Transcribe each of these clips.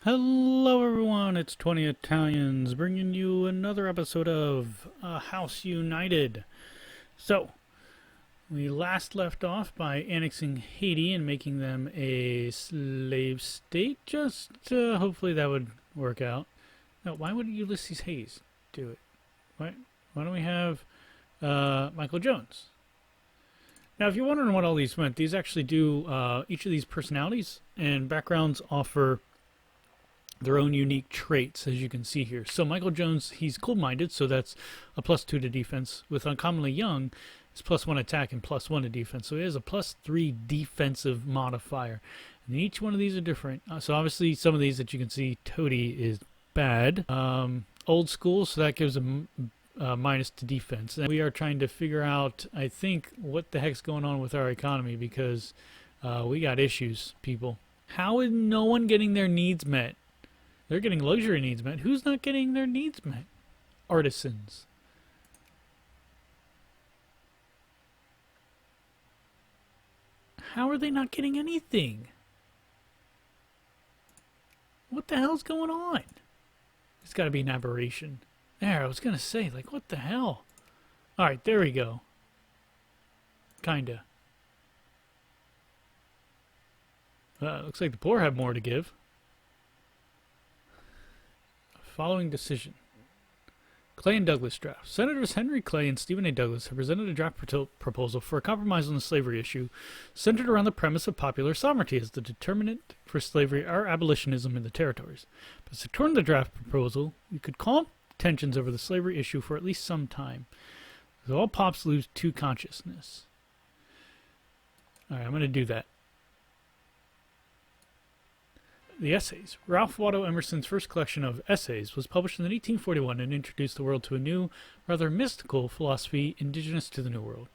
Hello everyone, it's 20 Italians bringing you another episode of House United. So, we last left off by annexing Haiti and making them a slave state. Hopefully that would work out. Now, why would Ulysses Hayes do it? Why don't we have Michael Jones? Now, if you're wondering what all these meant, these actually do, each of these personalities and backgrounds offer their own unique traits, as you can see here. So Michael Jones, he's cool-minded, so that's a +2 to defense. With uncommonly young, it's +1 attack and +1 to defense. So he has a +3 defensive modifier. And each one of these are different. So obviously some of these that you can see, Toady is bad. Old school, so that gives him minus to defense. And we are trying to figure out, I think, what the heck's going on with our economy, because we got issues, people. How is no one getting their needs met? They're getting luxury needs met. Who's not getting their needs met? Artisans. How are they not getting anything? What the hell's going on? It's got to be an aberration. There, I was going to say, like, what the hell? Alright, there we go. Kinda. Looks like the poor have more to give. Following decision. Clay and Douglas draft. Senators Henry Clay and Stephen A. Douglas have presented a draft proposal for a compromise on the slavery issue centered around the premise of popular sovereignty as the determinant for slavery or abolitionism in the territories. But to turn the draft proposal, you could calm tensions over the slavery issue for at least some time. So all pops lose to consciousness. Alright, I'm going to do that. The Essays. Ralph Waldo Emerson's first collection of essays was published in 1841 and introduced the world to a new, rather mystical philosophy indigenous to the New World.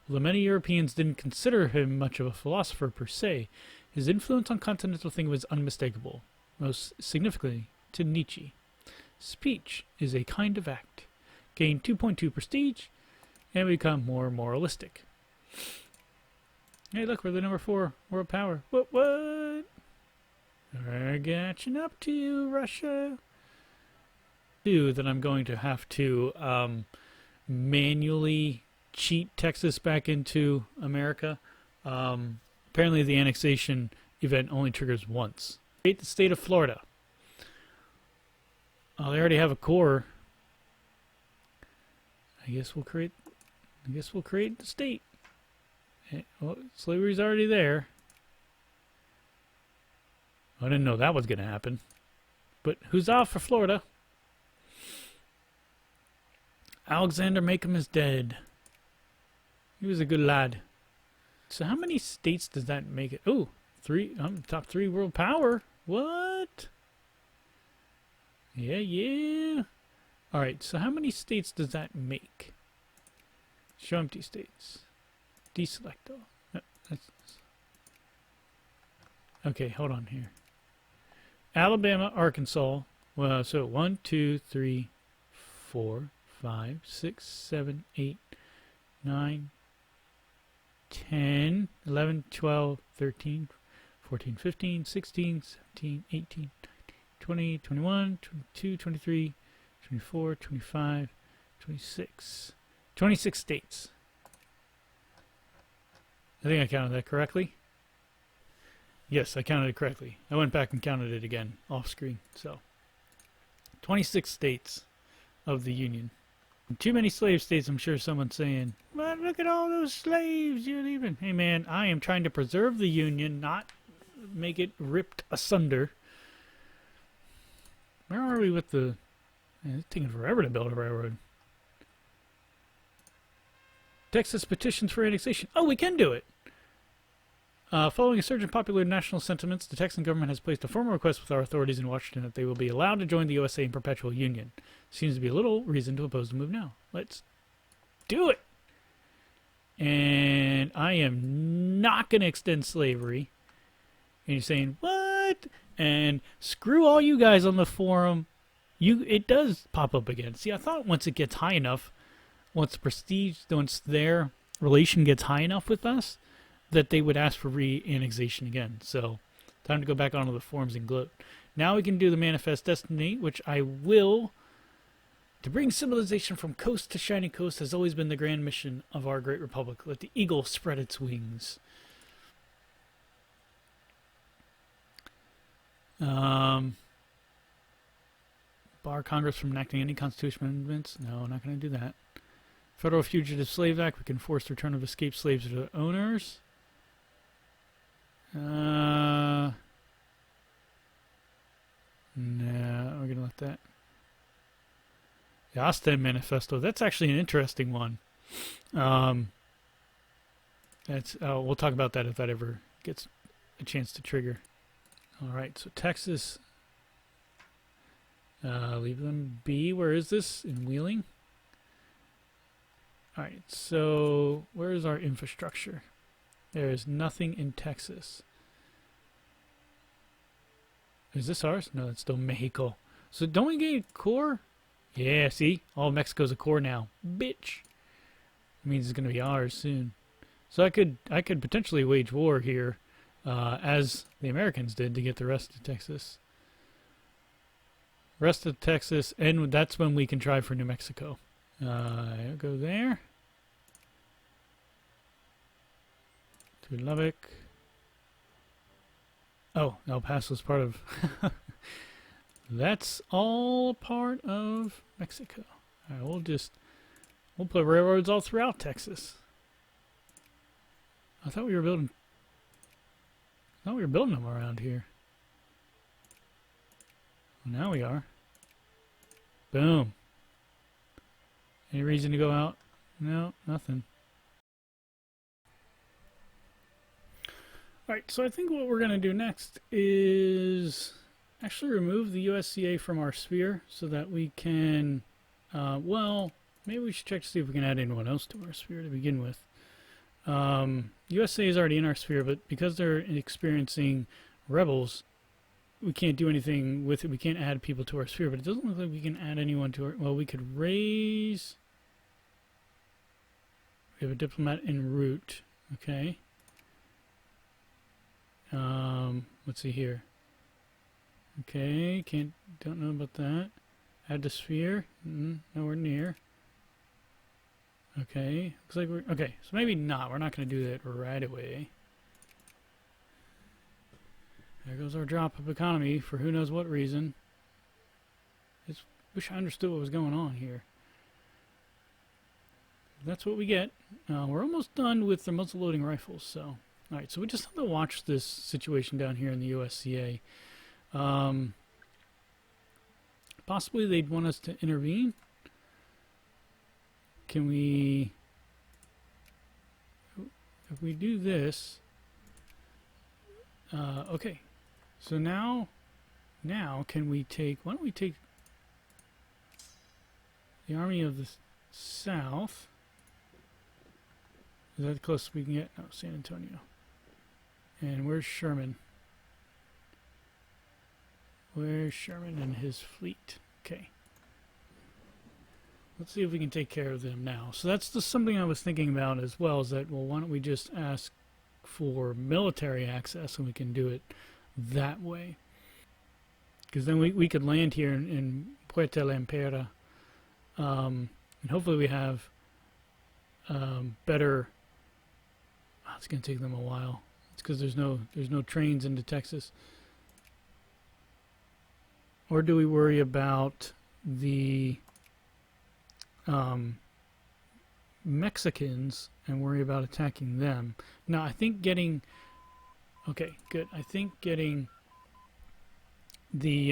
Although many Europeans didn't consider him much of a philosopher per se, his influence on continental thinking was unmistakable, most significantly to Nietzsche. Speech is a kind of act. Gain 2.2 prestige and become more moralistic. Hey, look, we're the number 4 world power. What? We're catching up to you, Russia. That I'm going to have to manually cheat Texas back into America. Apparently the annexation event only triggers once. Create the state of Florida. Oh, they already have a core. I guess we'll create the state. Well, slavery's already there. I didn't know that was going to happen. But huzzah for Florida. Alexander Macomb is dead. He was a good lad. So how many states does that make it? Oh, 3. Top 3 world power. What? Yeah. Alright, so how many states does that make? Show empty states. Deselect all. No, okay, hold on here. Alabama, Arkansas. Well, so 1, 2, 3, 4, 5, 6, 7, 8, 9, 10, 11, 12, 13, 14, 15, 16, 17, 18, 19, 20, 21, 22, 23, 24, 25, 26. 26 states. I think I counted that correctly. Yes, I counted it correctly. I went back and counted it again off screen. So, 26 states of the Union. Too many slave states, I'm sure someone's saying, but look at all those slaves you're leaving. Hey man, I am trying to preserve the Union, not make it ripped asunder. Where are we with the... Man, it's taking forever to build a railroad. Texas petitions for annexation. Oh, we can do it! Following a surge in popular national sentiments, the Texan government has placed a formal request with our authorities in Washington that they will be allowed to join the USA in perpetual union. Seems to be a little reason to oppose the move now. Let's do it! And I am not going to extend slavery. And you're saying, what? And screw all you guys on the forum. It does pop up again. See, I thought once it gets high enough, once their relation gets high enough with us, that they would ask for re-annexation again. So, time to go back onto the forums and gloat. Now we can do the Manifest Destiny, which I will. To bring civilization from coast to shining coast has always been the grand mission of our great republic. Let the eagle spread its wings. Bar Congress from enacting any constitutional amendments? No, not going to do that. Federal Fugitive Slave Act. We can force the return of escaped slaves to their owners. No, we're going to let that. The Ostend Manifesto. That's actually an interesting one. That's we'll talk about that if that ever gets a chance to trigger. All right, so Texas. Leave them be. Where is this? In Wheeling? All right, so where is our infrastructure? There is nothing in Texas. Is this ours? No, it's still Mexico. So don't we get a core? Yeah, see? All Mexico's a core now. Bitch. It means it's going to be ours soon. So I could potentially wage war here, as the Americans did to get the rest of Texas. Rest of Texas, and that's when we can try for New Mexico. Go there. To Lubbock. Oh, El Paso's part of... That's all part of Mexico. All right, we'll put railroads all throughout Texas. I thought we were building them around here. Well, now we are. Boom. Any reason to go out? No, nothing. Alright, so I think what we're going to do next is actually remove the USCA from our sphere so that we can, well, maybe we should check to see if we can add anyone else to our sphere to begin with. USA is already in our sphere, but because they're experiencing rebels, we can't do anything with it. We can't add people to our sphere, but it doesn't look like we can add anyone to our... Well, we could raise... We have a diplomat en route. Okay. Let's see here. Okay, don't know about that. Add to sphere. Nowhere near. Okay, looks like we're... Okay, so maybe not. We're not going to do that right away. There goes our drop of economy for who knows what reason. Just wish I understood what was going on here. That's what we get. We're almost done with the muzzle-loading rifles, so... Alright, so we just have to watch this situation down here in the USCA. Possibly they'd want us to intervene. Can we... If we do this... okay. So now can we take... Why don't we take the Army of the South? Is that the closest we can get? No, San Antonio. And where's Sherman? Where's Sherman and his fleet? Okay. Let's see if we can take care of them now. So that's just something I was thinking about as well, is that, well, why don't we just ask for military access and we can do it that way. Because then we could land here in Puerto Lempera, and hopefully we have better... Oh, it's going to take them a while. It's because there's no trains into Texas. Or do we worry about the Mexicans and worry about attacking them? No, I think getting... Okay, good. I think getting the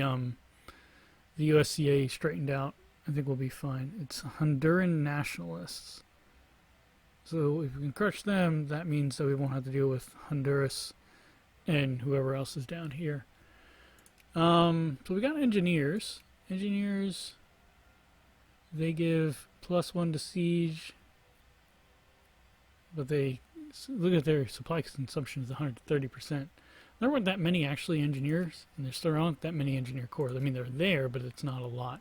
USCA straightened out, I think we'll be fine. It's Honduran nationalists. So if we can crush them, that means that we won't have to deal with Honduras and whoever else is down here. So we got engineers. Engineers, they give +1 to siege, but they look at their supply consumption is 130%. There weren't that many actually engineers, and there still aren't that many engineer corps. I mean, they're there, but it's not a lot.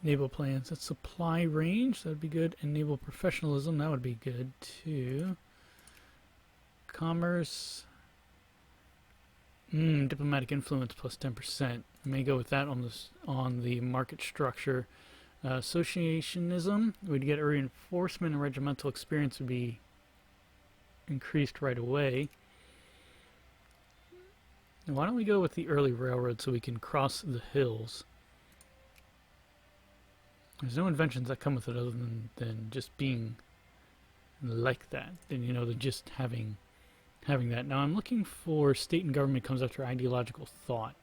Naval plans, that's supply range, that would be good, and naval professionalism, that would be good too. Commerce, Diplomatic influence plus 10%. May go with that on the market structure. Associationism, we'd get a reinforcement, and regimental experience would be increased right away. And why don't we go with the early railroad so we can cross the hills? There's no inventions that come with it other than just being like that. Than than just having that. Now I'm looking for state and government comes after ideological thought.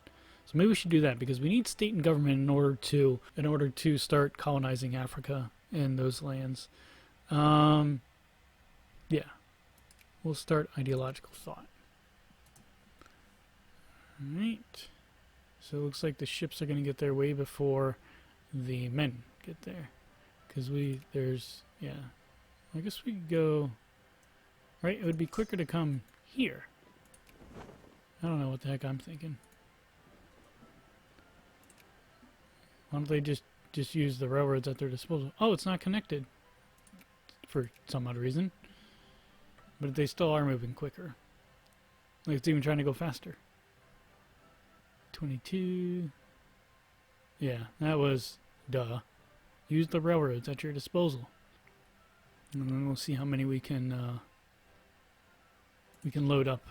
So maybe we should do that because we need state and government in order to start colonizing Africa and those lands. Yeah, we'll start ideological thought. All right. So it looks like the ships are going to get there way before the men get there, because I guess we could go. Right, it would be quicker to come here. I don't know what the heck I'm thinking. Why don't they just use the railroads at their disposal? Oh, it's not connected for some odd reason. But they still are moving quicker. Like it's even trying to go faster. 22. Yeah, that was duh. Use the railroads at your disposal. And then we'll see how many we can load up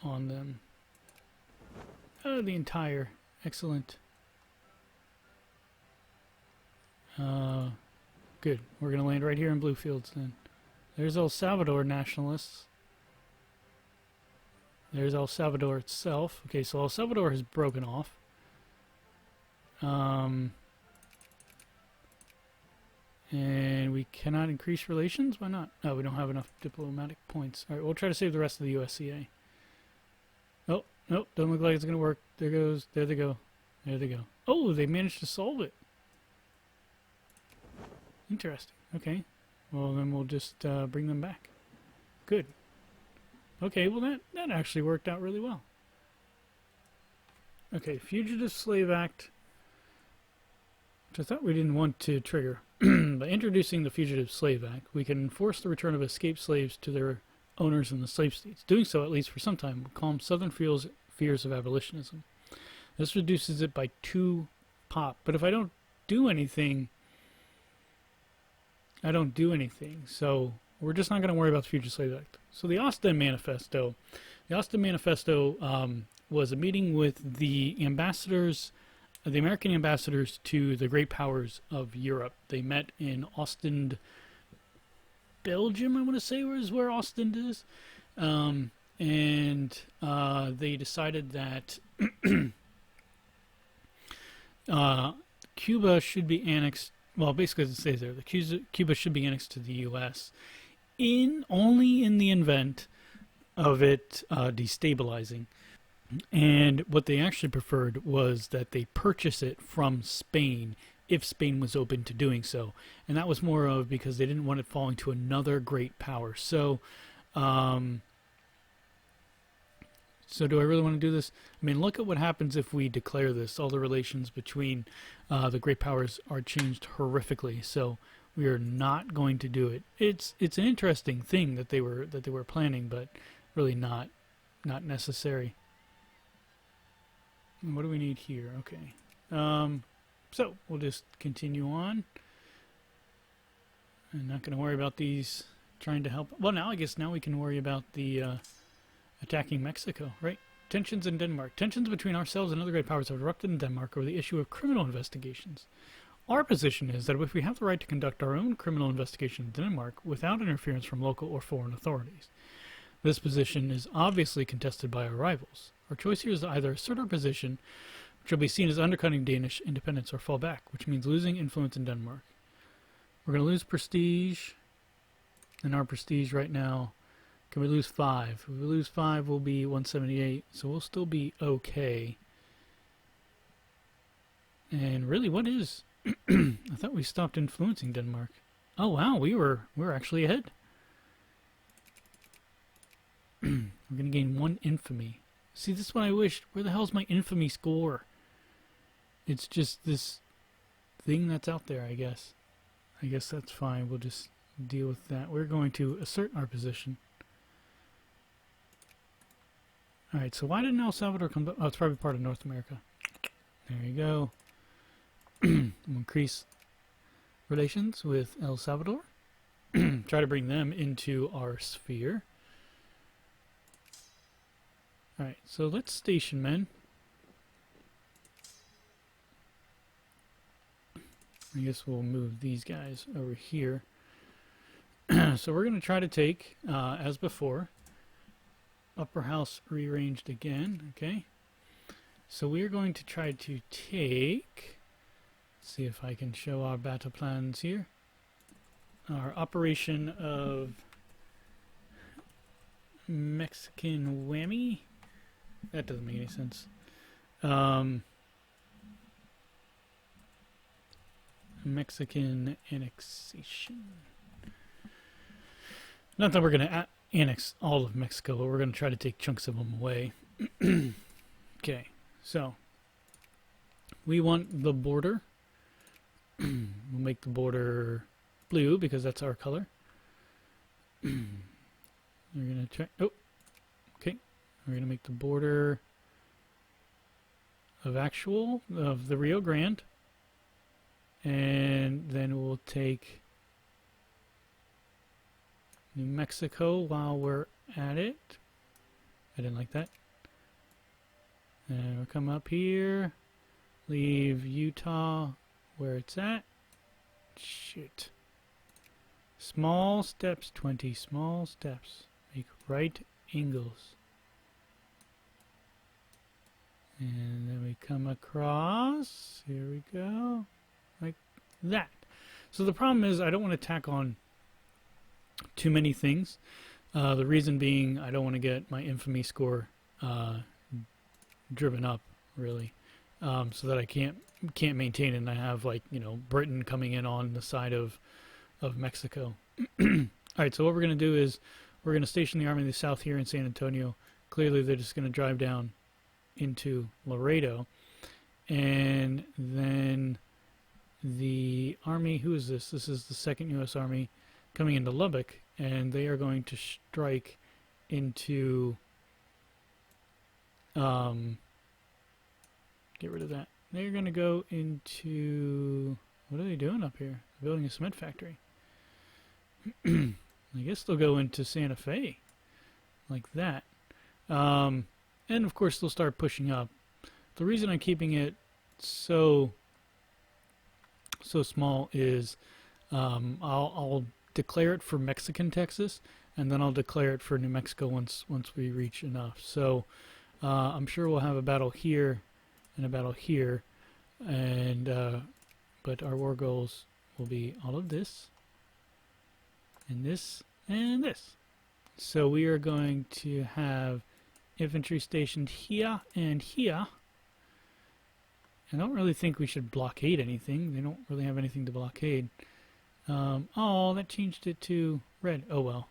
on them. Oh, the entire. Excellent. Good. We're going to land right here in Bluefields then. There's El Salvador nationalists. There's El Salvador itself. Okay, so El Salvador has broken off. And we cannot increase relations? Why not? Oh, we don't have enough diplomatic points. Alright, we'll try to save the rest of the USCA. Oh, nope, doesn't look like it's going to work. There goes, there they go. There they go. Oh, they managed to solve it. Interesting. Okay. Well, then we'll just bring them back. Good. Okay, well that actually worked out really well. Okay, Fugitive Slave Act, which I thought we didn't want to trigger. By introducing the Fugitive Slave Act, we can enforce the return of escaped slaves to their owners in the slave states. Doing so, at least for some time, will calm Southern fears of abolitionism. This reduces it by 2 pop. But if I don't do anything, I don't do anything. So we're just not going to worry about the Fugitive Slave Act. So the Ostend Manifesto. The Ostend Manifesto was a meeting with the ambassadors, the American ambassadors to the great powers of Europe. They met in Ostend, Belgium, I want to say is where Ostend is. And they decided that Cuba should be annexed. Well, basically, as it says there, Cuba should be annexed to the U.S. only in the event of it destabilizing. And what they actually preferred was that they purchase it from Spain if Spain was open to doing so. And that was more of because they didn't want it falling to another great power. So, so do I really want to do this? I mean, look at what happens if we declare this. All the relations between the great powers are changed horrifically. So we are not going to do it. It's an interesting thing that they were planning, but really not necessary. What do we need here? Okay. So we'll just continue on. I'm not going to worry about these trying to help. Well, now I guess now we can worry about the attacking Mexico, right? Tensions in Denmark. Tensions between ourselves and other great powers have erupted in Denmark over the issue of criminal investigations. Our position is that if we have the right to conduct our own criminal investigation in Denmark without interference from local or foreign authorities. This position is obviously contested by our rivals. Our choice here is to either assert our position, which will be seen as undercutting Danish independence, or fall back, which means losing influence in Denmark. We're going to lose prestige, and our prestige right now, can we lose 5? If we lose 5, we'll be 178, so we'll still be okay. And really, what is... I thought we stopped influencing Denmark. Oh wow, we're actually ahead. We're going to gain 1 infamy. See, this is what I wished. Where the hell's my infamy score? It's just this thing that's out there, I guess. I guess that's fine. We'll just deal with that. We're going to assert our position. Alright, so why didn't El Salvador come back? Oh, it's probably part of North America. There you go. Increase relations with El Salvador. Try to bring them into our sphere. Alright, so let's station men. I guess we'll move these guys over here. So we're going to try to take, as before, upper house rearranged again. Okay. So we are going to try to take, see if I can show our battle plans here. Our operation of Mexican whammy. That doesn't make any sense. Mexican annexation. Not that we're going to annex all of Mexico, but we're going to try to take chunks of them away. Okay, so we want the border. We'll make the border blue because that's our color. We're going to try. Oh, okay. We're going to make the border of the Rio Grande. And then we'll take New Mexico while we're at it. I didn't like that. And we'll come up here. Leave Utah where it's at. Shoot. Small steps, 20. Small steps. Make right angles. And then we come across. Here we go. Like that. So the problem is I don't want to tack on too many things. The reason being I don't want to get my infamy score driven up really, so that I can't maintain it, and I have, like, you know, Britain coming in on the side of Mexico. All right, so what we're going to do is we're going to station the army in the south here in San Antonio. Clearly they're just going to drive down into Laredo, and then the army, who is this? This is the 2nd U.S. Army coming into Lubbock, and they are going to strike into, get rid of that. They're going to go into, what are they doing up here? They're building a cement factory. I guess they'll go into Santa Fe, like that. And of course they'll start pushing up. The reason I'm keeping it so small is I'll declare it for Mexican Texas, and then I'll declare it for New Mexico once we reach enough. So I'm sure we'll have a battle here and a battle here, and but our war goals will be all of this and this and this. So we are going to have infantry stationed here and here. I don't really think we should blockade anything. They don't really have anything to blockade. Oh, that changed it to red. Oh well.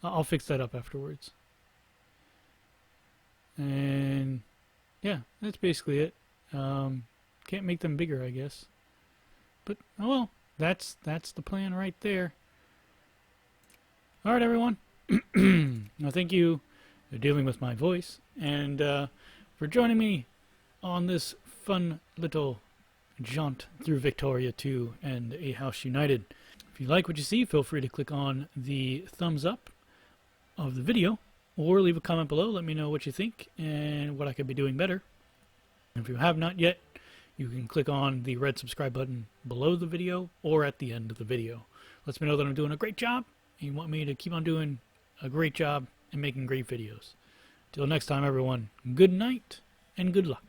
I'll fix that up afterwards. And yeah, that's basically it. Can't make them bigger, I guess. But oh well, that's the plan right there. All right, everyone. Well, thank you for dealing with my voice, and for joining me on this fun little jaunt through Victoria 2 and A House United. If you like what you see, feel free to click on the thumbs up of the video, or leave a comment below. Let me know what you think and what I could be doing better. If you have not yet, you can click on the red subscribe button below the video or at the end of the video. Lets me know that I'm doing a great job, and you want me to keep on doing a great job and making great videos. Till next time, everyone, good night and good luck.